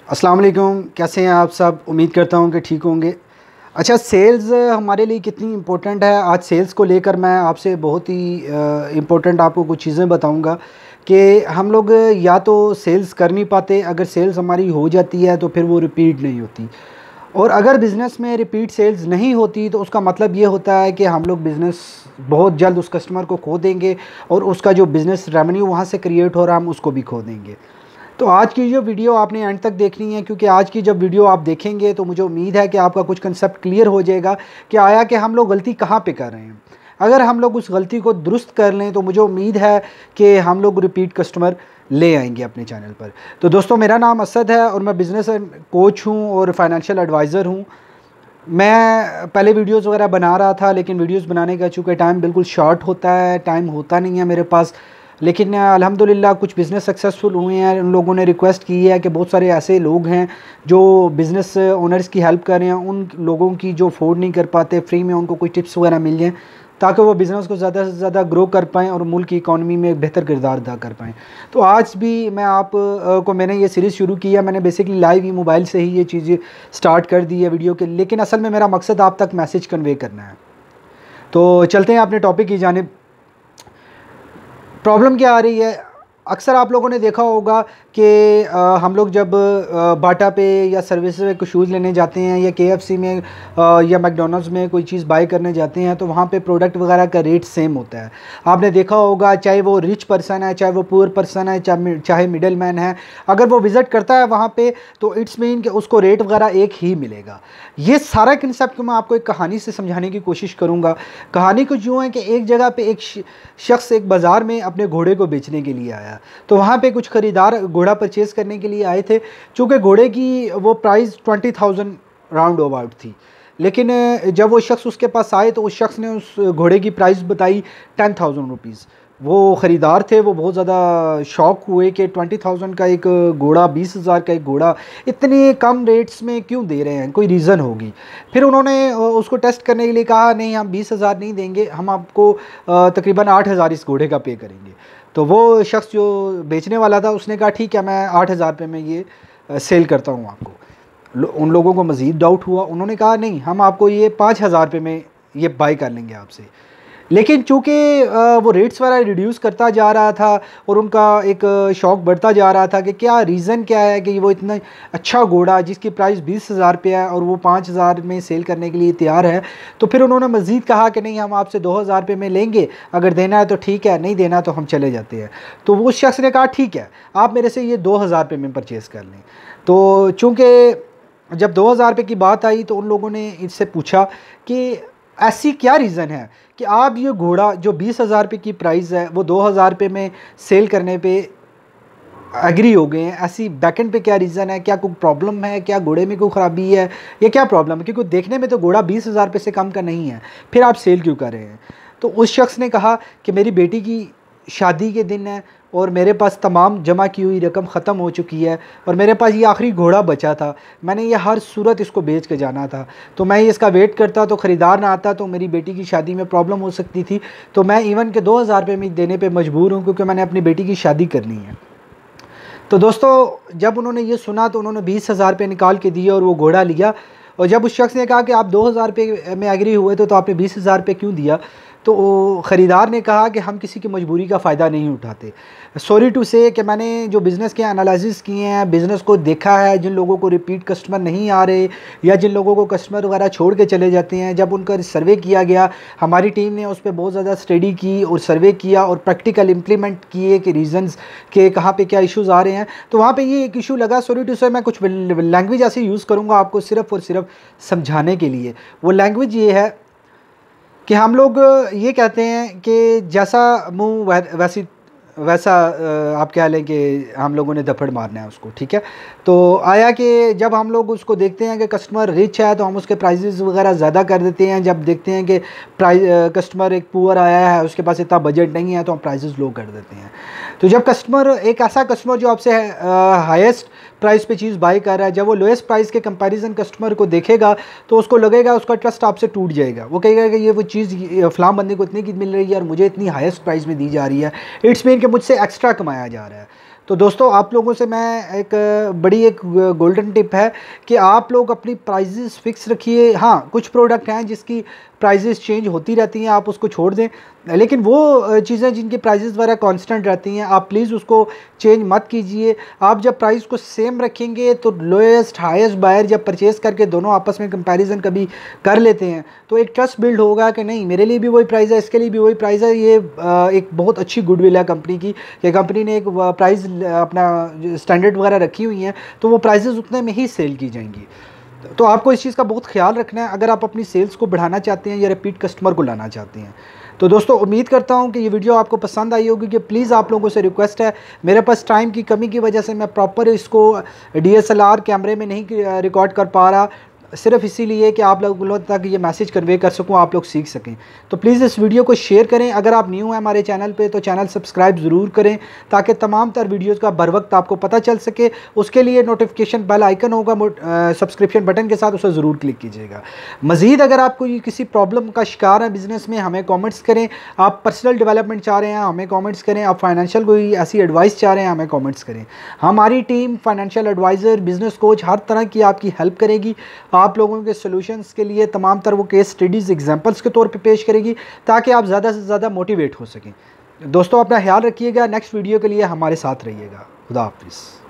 अस्सलाम वालेकुम, कैसे हैं आप सब। उम्मीद करता हूं कि ठीक होंगे। अच्छा, सेल्स हमारे लिए कितनी इम्पोर्टेंट है, आज सेल्स को लेकर मैं आपसे बहुत ही इम्पोर्टेंट आपको कुछ चीज़ें बताऊंगा कि हम लोग या तो सेल्स कर नहीं पाते, अगर सेल्स हमारी हो जाती है तो फिर वो रिपीट नहीं होती, और अगर बिज़नेस में रिपीट सेल्स नहीं होती तो उसका मतलब ये होता है कि हम लोग बिज़नेस बहुत जल्द उस कस्टमर को खो देंगे और उसका जो बिज़नेस रेवेन्यू वहाँ से क्रिएट हो रहा है हम उसको भी खो देंगे। तो आज की जो वीडियो आपने एंड तक देखनी है, क्योंकि आज की जब वीडियो आप देखेंगे तो मुझे उम्मीद है कि आपका कुछ कंसेप्ट क्लियर हो जाएगा कि आया कि हम लोग गलती कहाँ पे कर रहे हैं। अगर हम लोग उस गलती को दुरुस्त कर लें तो मुझे उम्मीद है कि हम लोग रिपीट कस्टमर ले आएंगे अपने चैनल पर। तो दोस्तों, मेरा नाम असद है और मैं बिज़नेस कोच हूँ और फाइनेंशियल एडवाइज़र हूँ। मैं पहले वीडियोस वगैरह बना रहा था, लेकिन वीडियोस बनाने का चूँकि टाइम बिल्कुल शॉर्ट होता है, टाइम होता नहीं है मेरे पास। लेकिन अल्हम्दुलिल्लाह कुछ बिज़नेस सक्सेसफुल हुए हैं। उन लोगों ने रिक्वेस्ट की है कि बहुत सारे ऐसे लोग हैं जो बिज़नेस ओनर्स की हेल्प कर रहे हैं, उन लोगों की जो अफोर्ड नहीं कर पाते, फ्री में उनको कुछ टिप्स वगैरह मिल जाएँ ताकि वो बिज़नेस को ज़्यादा से ज़्यादा ग्रो कर पाएँ और मुल्क की इकॉनमी में एक बेहतर किरदार अदा कर पाएँ। तो आज भी मैं आप को मैंने ये सीरीज़ शुरू की है। मैंने बेसिकली लाइव ही मोबाइल से ही ये चीज़ें स्टार्ट कर दी है वीडियो के, लेकिन असल में मेरा मकसद आप तक मैसेज कन्वे करना है। तो चलते हैं अपने टॉपिक की जानिब। प्रॉब्लम क्या आ रही है, अक्सर आप लोगों ने देखा होगा कि हम लोग जब बाटा पे या सर्विस में कुछ शूज़ लेने जाते हैं या KFC में या मैकडोनल्ड्स में कोई चीज़ बाय करने जाते हैं तो वहाँ पे प्रोडक्ट वगैरह का रेट सेम होता है। आपने देखा होगा, चाहे वो रिच पर्सन है, चाहे वो पुअर पर्सन है, चाहे मिडल मैन है, अगर वो विज़िट करता है वहाँ पे तो इट्स मीन कि उसको रेट वगैरह एक ही मिलेगा। ये सारा कंसेप्ट को मैं आपको एक कहानी से समझाने की कोशिश करूँगा। कहानी कुछ यूँ है कि एक जगह पर एक शख्स एक बाज़ार में अपने घोड़े को बेचने के लिए आया। तो वहाँ पे कुछ ख़रीदार घोड़ा परचेज़ करने के लिए आए थे। चूँकि घोड़े की वो प्राइस 20,000 राउंड अबाउट थी, लेकिन जब वो शख्स उसके पास आए तो उस शख्स ने उस घोड़े की प्राइस बताई 10,000 रुपीज़। वो ख़रीदार थे, वो बहुत ज़्यादा शॉक हुए कि 20,000 का एक घोड़ा, 20,000 का एक घोड़ा इतने कम रेट्स में क्यों दे रहे हैं, कोई रीज़न होगी। फिर उन्होंने उसको टेस्ट करने के लिए कहा, नहीं हम 20,000 नहीं देंगे, हम आपको तकरीबन 8,000 इस घोड़े का पे करेंगे। तो वो शख्स जो बेचने वाला था उसने कहा ठीक है, मैं 8,000 रुपये में ये सेल करता हूँ आपको। उन लोगों को मज़ीद डाउट हुआ, उन्होंने कहा नहीं, हम आपको ये 5,000 रुपये में ये बाई कर लेंगे आपसे। लेकिन चूँकि वो रेट्स वाला रिड्यूस करता जा रहा था और उनका एक शौक़ बढ़ता जा रहा था कि क्या रीज़न क्या है कि वो इतना अच्छा घोड़ा जिसकी प्राइस 20,000 रुपये है और वो 5,000 में सेल करने के लिए तैयार है। तो फिर उन्होंने मज़ीद कहा कि नहीं, हम आपसे 2,000 रुपये में लेंगे, अगर देना है तो ठीक है, नहीं देना तो हम चले जाते हैं। तो उस शख्स ने कहा ठीक है, आप मेरे से ये 2,000 रुपये में परचेज़ कर लें। तो चूँकि जब 2,000 रुपये की बात आई तो उन लोगों ने इससे पूछा कि ऐसी क्या रीज़न है कि आप ये घोड़ा जो 20,000 रुपये की प्राइस है वो 2,000 रुपये में सेल करने पे एग्री हो गए हैं। ऐसी बैकेंड पे क्या रीज़न है, क्या कोई प्रॉब्लम है, क्या घोड़े में कोई ख़राबी है, ये क्या प्रॉब्लम है? क्योंकि देखने में तो घोड़ा 20,000 रुपये से कम का नहीं है, फिर आप सेल क्यों कर रहे हैं? तो उस शख्स ने कहा कि मेरी बेटी की शादी के दिन है और मेरे पास तमाम जमा की हुई रकम ख़त्म हो चुकी है और मेरे पास ये आखिरी घोड़ा बचा था, मैंने ये हर सूरत इसको बेच के जाना था। तो मैं इसका वेट करता तो ख़रीदार ना आता तो मेरी बेटी की शादी में प्रॉब्लम हो सकती थी। तो मैं इवन के 2,000 रुपये में देने पे मजबूर हूँ क्योंकि मैंने अपनी बेटी की शादी करनी है। तो दोस्तों, जब उन्होंने ये सुना तो उन्होंने 20,000 रुपये निकाल के दिए और वो घोड़ा लिया। और जब उस शख्स ने कहा कि आप 2,000 रुपये में एग्री हुए तो आपने 20,000 रुपये क्यों दिया, तो ख़रीदार ने कहा कि हम किसी की मजबूरी का फ़ायदा नहीं उठाते। सॉरी टू से कि मैंने जो बिज़नेस के एनालिसिस किए हैं, बिज़नेस को देखा है, जिन लोगों को रिपीट कस्टमर नहीं आ रहे या जिन लोगों को कस्टमर वगैरह छोड़ के चले जाते हैं, जब उनका सर्वे किया गया, हमारी टीम ने उस पर बहुत ज़्यादा स्टडी की और सर्वे किया और प्रैक्टिकल इम्प्लीमेंट किए कि रीज़न्स के कहाँ पे क्या इश्यूज़ आ रहे हैं। तो वहाँ पे ये एक इशू लगा। सॉरी टू से मैं कुछ लैंग्वेज ऐसी यूज़ करूँगा आपको सिर्फ़ और सिर्फ समझाने के लिए। वो लैंग्वेज ये है कि हम लोग ये कहते हैं कि जैसा मुँह वैसा आप कह लें कि हम लोगों ने धप्पड़ मारना है उसको, ठीक है। तो आया कि जब हम लोग उसको देखते हैं कि कस्टमर रिच है तो हम उसके प्राइजेज़ वगैरह ज़्यादा कर देते हैं। जब देखते हैं कि कस्टमर एक पुअर आया है, उसके पास इतना बजट नहीं है, तो हम प्राइजेज़ लो कर देते हैं। तो जब कस्टमर एक ऐसा कस्टमर जो आपसे हाईएस्ट प्राइस पे चीज़ बाई कर रहा है, जब वो लोएस्ट प्राइस के कंपैरिजन कस्टमर को देखेगा तो उसको लगेगा, उसका ट्रस्ट आपसे टूट जाएगा। वो कहेगा कि ये वो चीज़ फ़लाँ बंदे को इतनी की मिल रही है और मुझे इतनी हाईएस्ट प्राइस में दी जा रही है, इट्स मीन कि मुझसे एक्स्ट्रा कमाया जा रहा है। तो दोस्तों आप लोगों से मैं एक गोल्डन टिप है कि आप लोग अपनी प्राइजेस फिक्स रखिए। हाँ, कुछ प्रोडक्ट हैं जिसकी प्राइजेस चेंज होती रहती हैं, आप उसको छोड़ दें, लेकिन वो चीज़ें जिनकी प्राइजेस वगैरह कांस्टेंट रहती हैं आप प्लीज़ उसको चेंज मत कीजिए। आप जब प्राइस को सेम रखेंगे तो लोएस्ट हाईएस्ट बायर जब परचेज़ करके दोनों आपस में कंपैरिजन कभी कर लेते हैं तो एक ट्रस्ट बिल्ड होगा कि नहीं, मेरे लिए भी वही प्राइस है, इसके लिए भी वही प्राइस है। ये एक बहुत अच्छी गुडविल है कंपनी की कि कंपनी ने एक प्राइस अपना स्टैंडर्ड वगैरह रखी हुई हैं, तो वो प्राइजेज़ उतने में ही सेल की जाएंगी। तो आपको इस चीज़ का बहुत ख्याल रखना है अगर आप अपनी सेल्स को बढ़ाना चाहते हैं या रिपीट कस्टमर को लाना चाहते हैं। तो दोस्तों उम्मीद करता हूं कि ये वीडियो आपको पसंद आई होगी। कि प्लीज़ आप लोगों से रिक्वेस्ट है, मेरे पास टाइम की कमी की वजह से मैं प्रॉपर इसको DSLR कैमरे में नहीं रिकॉर्ड कर पा रहा, सिर्फ इसीलिए कि आप लोगों तक ये मैसेज कन्वे कर सकूं, आप लोग सीख सकें। तो प्लीज़ इस वीडियो को शेयर करें। अगर आप न्यू हैं हमारे चैनल पे तो चैनल सब्सक्राइब ज़रूर करें ताकि तमाम तर वीडियोज़ का बर वक्त आपको पता चल सके। उसके लिए नोटिफिकेशन बेल आइकन होगा सब्सक्रिप्शन बटन के साथ, उसे ज़रूर क्लिक कीजिएगा। मज़ीद अगर आप कोई किसी प्रॉब्लम का शिकार है बिज़नेस में, हमें कॉमेंट्स करें। आप पर्सनल डेवलपमेंट चाह रहे हैं, हमें कॉमेंट्स करें। आप फाइनेंशियल कोई ऐसी एडवाइस चाह रहे हैं, हमें कॉमेंट्स करें। हमारी team financial adviser, business coach हर तरह की आपकी हेल्प करेगी। आप लोगों के सॉल्यूशंस के लिए तमाम तर वो केस स्टडीज़ एग्जांपल्स के तौर पे पेश करेगी ताकि आप ज़्यादा से ज़्यादा मोटिवेट हो सकें। दोस्तों अपना ख्याल रखिएगा। नेक्स्ट वीडियो के लिए हमारे साथ रहिएगा। खुदा हाफिज़।